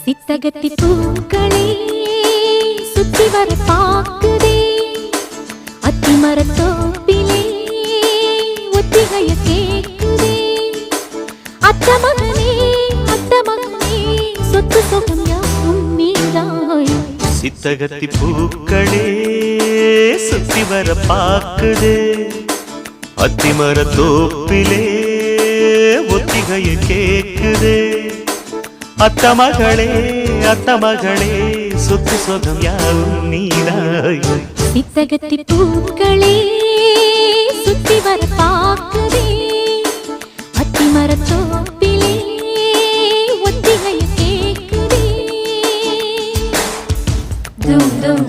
சித்தகத்தி பூக்களே சுத்தி வர பாக்குதே, அத்தி மரத்தோப்பிலே ஒத்திகைய கேக்குதே. அத்த மகனே சொத்து சுகம் யாவும் நீதாய். சித்தகத்தி பூக்களே சுத்தி வர பாக்குதே, அத்தி மரத்தோப்பிலே ஒத்திகைய கேக்குதே. அத்த மகளே சொத்து சுகம் யாவும் நீதாய். சித்தகத்தி பூக்களே சுத்தி வர பாக்குதே, அத்தி மரத்தோப்பிலே ஒத்திகைய கேக்குதே. தும் தும்